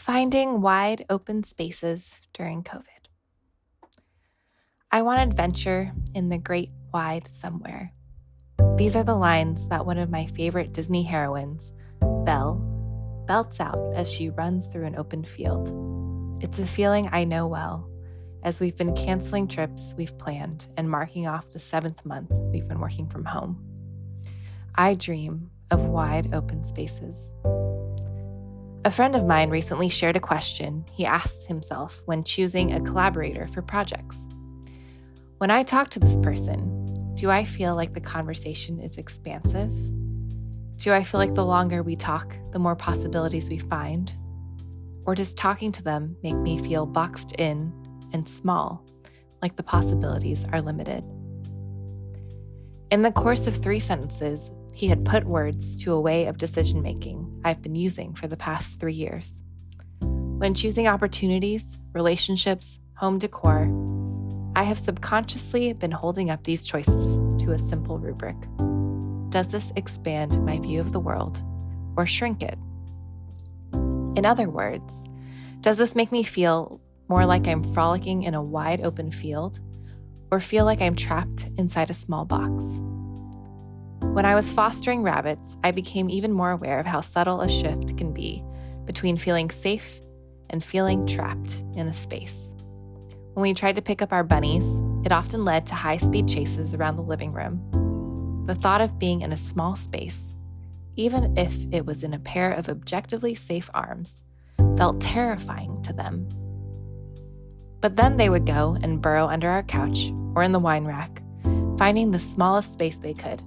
Finding wide open spaces during COVID. I want adventure in the great wide somewhere. These are the lines that one of my favorite Disney heroines, Belle, belts out as she runs through an open field. It's a feeling I know well, as we've been canceling trips we've planned and marking off the 7th month we've been working from home. I dream of wide open spaces. A friend of mine recently shared a question he asked himself when choosing a collaborator for projects. When I talk to this person, do I feel like the conversation is expansive? Do I feel like the longer we talk, the more possibilities we find? Or does talking to them make me feel boxed in and small, like the possibilities are limited? In the course of 3 sentences, he had put words to a way of decision-making I've been using for the past 3 years. When choosing opportunities, relationships, home decor, I have subconsciously been holding up these choices to a simple rubric. Does this expand my view of the world or shrink it? In other words, does this make me feel more like I'm frolicking in a wide open field or feel like I'm trapped inside a small box? When I was fostering rabbits, I became even more aware of how subtle a shift can be between feeling safe and feeling trapped in a space. When we tried to pick up our bunnies, it often led to high-speed chases around the living room. The thought of being in a small space, even if it was in a pair of objectively safe arms, felt terrifying to them. But then they would go and burrow under our couch or in the wine rack, finding the smallest space they could.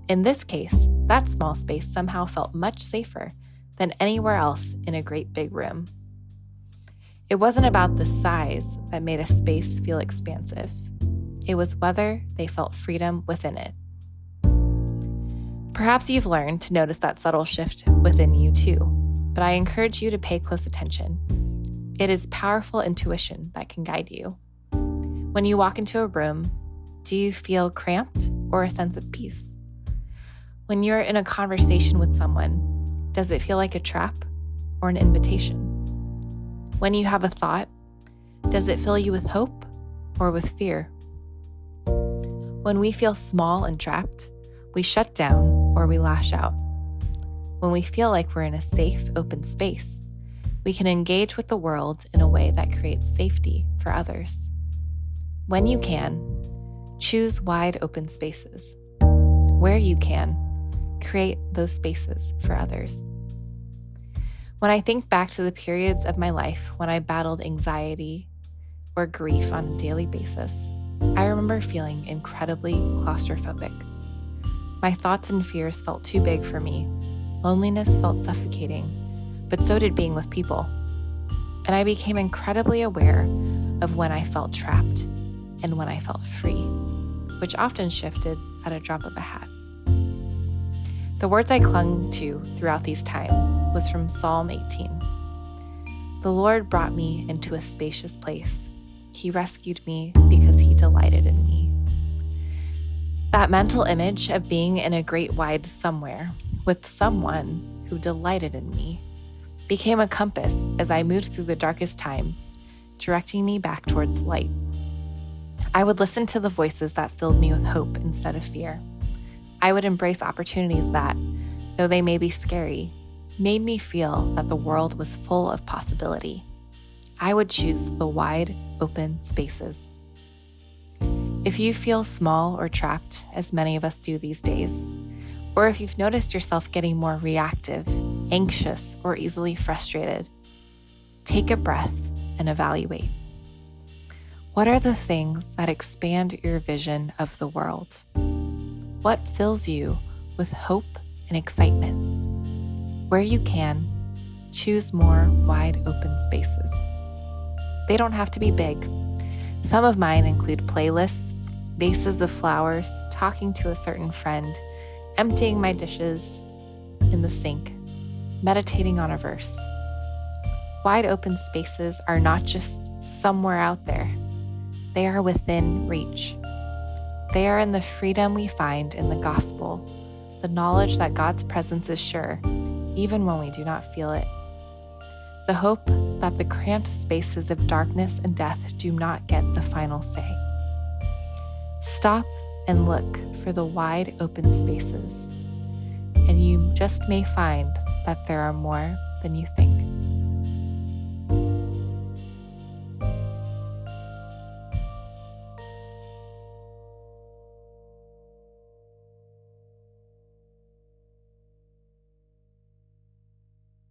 In this case, that small space somehow felt much safer than anywhere else in a great big room. It wasn't about the size that made a space feel expansive. It was whether they felt freedom within it. Perhaps you've learned to notice that subtle shift within you too, but I encourage you to pay close attention. It is powerful intuition that can guide you. When you walk into a room, do you feel cramped or a sense of peace? When you're in a conversation with someone, does it feel like a trap or an invitation? When you have a thought, does it fill you with hope or with fear? When we feel small and trapped, we shut down or we lash out. When we feel like we're in a safe, open space, we can engage with the world in a way that creates safety for others. When you can, choose wide open spaces. Where you can, create those spaces for others. When I think back to the periods of my life when I battled anxiety or grief on a daily basis, I remember feeling incredibly claustrophobic. My thoughts and fears felt too big for me. Loneliness felt suffocating, but so did being with people. And I became incredibly aware of when I felt trapped and when I felt free, which often shifted at a drop of a hat. The words I clung to throughout these times was from Psalm 18. The Lord brought me into a spacious place. He rescued me because he delighted in me. That mental image of being in a great wide somewhere with someone who delighted in me became a compass as I moved through the darkest times, directing me back towards light. I would listen to the voices that filled me with hope instead of fear. I would embrace opportunities that, though they may be scary, made me feel that the world was full of possibility. I would choose the wide, open spaces. If you feel small or trapped, as many of us do these days, or if you've noticed yourself getting more reactive, anxious, or easily frustrated, take a breath and evaluate. What are the things that expand your vision of the world? What fills you with hope and excitement? Where you can, choose more wide open spaces. They don't have to be big. Some of mine include playlists, vases of flowers, talking to a certain friend, emptying my dishes in the sink, meditating on a verse. Wide open spaces are not just somewhere out there. They are within reach. They are in the freedom we find in the gospel, the knowledge that God's presence is sure, even when we do not feel it. the hope that the cramped spaces of darkness and death do not get the final say. Stop and look for the wide open spaces, and you just may find that there are more than you think.